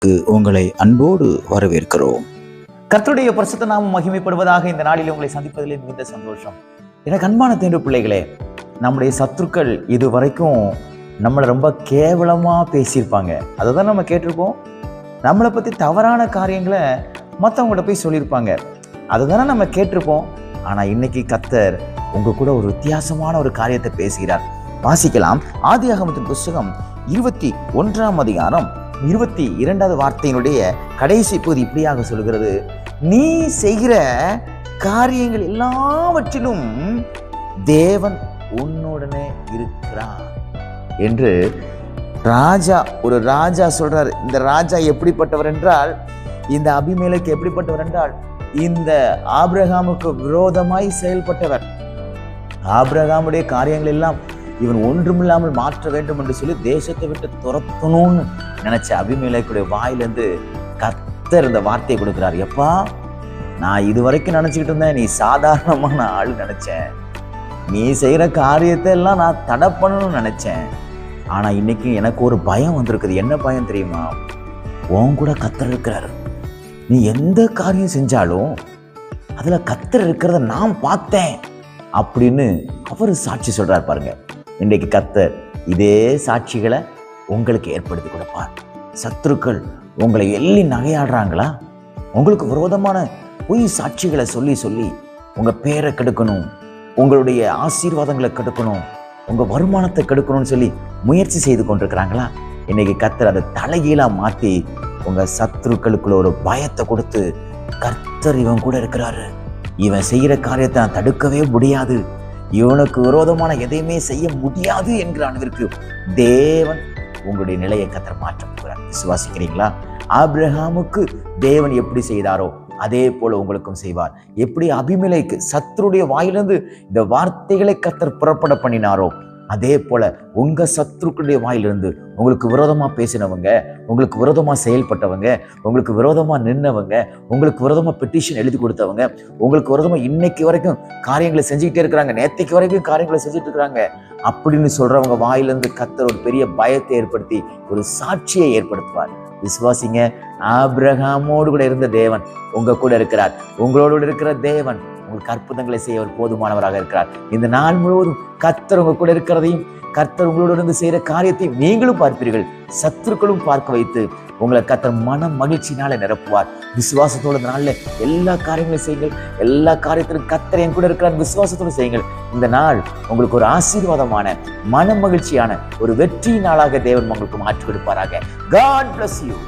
உங்களை அன்போடு வரவேற்கிறோம். கர்த்தருடைய பரிசுத்த நாமம் மகிமைப்படுவதாக. இந்த நாளில் உங்களை சந்திப்பதிலே மிகுந்த சந்தோஷம். எனக்கு அன்பான தேர்வு பிள்ளைகளே, நம்முடைய சத்துருக்கள் இதுவரைக்கும் நம்மளை ரொம்ப கேவலமாக பேசியிருப்பாங்க. அதை தான் நம்ம கேட்டிருப்போம். நம்மளை பற்றி தவறான காரியங்களை மற்றவங்கள்ட்ட போய் சொல்லியிருப்பாங்க. அதை தானே நம்ம கேட்டிருப்போம். ஆனால் இன்னைக்கு கர்த்தர் உங்கள் கூட ஒரு வித்தியாசமான ஒரு காரியத்தை பேசுகிறார். வாசிக்கலாம். ஆதியாகமத்தின் புஸ்தகம் 21ஆம் அதிகாரம் 22வது வார்த்தையினுடைய கடைசி பகுதி இப்படியாக சொல்கிறது: நீ செய்கிற காரியங்கள் எல்லாவற்றிலும் தேவன் உன்னுடனே இருக்கிறார் என்று ஒரு ராஜா சொல்றார். இந்த ராஜா எப்படிப்பட்டவர் என்றால், இந்த அபிமெலேக்கு எப்படிப்பட்டவர் என்றால், இந்த ஆபிரகாமுக்கு விரோதமாய் செயல்பட்டவர். ஆபிரகாமுடைய காரியங்கள் எல்லாம் இவன் ஒன்றுமில்லாமல் மாற்ற வேண்டும் என்று சொல்லி தேசத்தை விட்டு துரத்தணும்னு நினைச்ச அபிமெலேக்குடைய வாயிலிருந்து கர்த்தர் இந்த வார்த்தையை கொடுக்கிறார். எப்பா, நான் இதுவரைக்கும் நினைச்சுக்கிட்டு இருந்தேன் நீ சாதாரணமான ஆள் நினைச்சேன். நீ செய்யற காரியத்தை எல்லாம் நான் தடை பண்ணணும்னு நினைச்சேன். ஆனா இன்னைக்கு எனக்கு ஒரு பயம் வந்திருக்குது. என்ன பயம் தெரியுமா? உன் கூட கர்த்தர் இருக்கிறாரு. நீ எந்த காரியம் செஞ்சாலும் அதுல கர்த்தர் இருக்கிறத நான் பார்த்தேன் அப்படின்னு அவர் சாட்சி சொல்றாரு. பாருங்க, இன்றைக்கு கர்த்தர் இதே சாட்சிகளை உங்களுக்கு ஏற்படுத்தி கொடுப்பார். சத்துருக்கள் உங்களை எள்ளி நகையாடுறாங்களா? உங்களுக்கு விரோதமான பொய் சாட்சிகளை சொல்லி சொல்லி உங்க பேரை கெடுக்கணும், உங்களுடைய ஆசீர்வாதங்களை கெடுக்கணும், உங்க வருமானத்தை கெடுக்கணும்னு சொல்லி முயற்சி செய்து கொண்டிருக்கிறாங்களா? இன்னைக்கு கர்த்தர் அதை தலைகீழா மாற்றி உங்க சத்துருக்களுக்குள்ள ஒரு பயத்தை கொடுத்து, கர்த்தர் இவன் கூட இருக்கிறாரு, இவன் செய்யற காரியத்தை நான் தடுக்கவே முடியாது, இவனுக்கு விரோதமான எதையுமே செய்ய முடியாது என்கிற அளவிற்கு தேவன் உங்களுடைய நிலையை கர்த்தர் மாற்ற போகிறார். விசுவாசிக்கிறீங்களா? ஆபிரகாமுக்கு தேவன் எப்படி செய்தாரோ அதே போல உங்களுக்கும் செய்வார். எப்படி அபிமெலேக்கு சத்துருடைய வாயிலிருந்து இந்த வார்த்தைகளை கர்த்தர் புறப்பட பண்ணினாரோ அதே போல உங்க சத்துருக்களுடைய வாயிலிருந்து உங்களுக்கு விரோதமா பேசினவங்க, உங்களுக்கு விரோதமா செயல்பட்டவங்க, உங்களுக்கு விரோதமா நின்னவங்க, உங்களுக்கு விரோதமா பெட்டிஷன் எழுதி கொடுத்தவங்க, உங்களுக்கு விரோதமா இன்னைக்கு வரைக்கும் காரியங்களை செஞ்சுக்கிட்டே இருக்கிறாங்க, நேத்தைக்கு வரைக்கும் காரியங்களை செஞ்சுட்டு இருக்கிறாங்க அப்படின்னு சொல்றவங்க வாயிலிருந்து கர்த்தர் ஒரு பெரிய பயத்தை ஏற்படுத்தி ஒரு சாட்சியை ஏற்படுத்துவார். விசுவாசிங்க, ஆபிரகாமோடு கூட இருந்த தேவன் உங்க கூட இருக்கிறார். உங்களோடு இருக்கிற தேவன் உங்களுக்கு அற்புதங்களை செய்ய ஒரு போதுமானவராக இருக்கிறார். இந்த நாள் முழுவதும் கர்த்தர் உங்க கூட இருக்கிறதையும் கர்த்தர் உங்களோடு இருந்து செய்யற காரியத்தையும் நீங்களும் பார்ப்பீர்கள், சத்துருக்களும் பார்க்க வைத்து உங்களை கர்த்தர் மன மகிழ்ச்சினால நிரப்புவார். விசுவாசத்தோட நாள்ல எல்லா காரியங்களையும் செய்யுங்கள். எல்லா காரியத்திலும் கர்த்தர் என் கூட இருக்கிறார் விசுவாசத்தோடு செய்யுங்கள். இந்த நாள் உங்களுக்கு ஒரு ஆசீர்வாதமான மன மகிழ்ச்சியான ஒரு வெற்றி நாளாக தேவன் உங்களுக்கு மாற்றி கொடுப்பாராக. God bless you.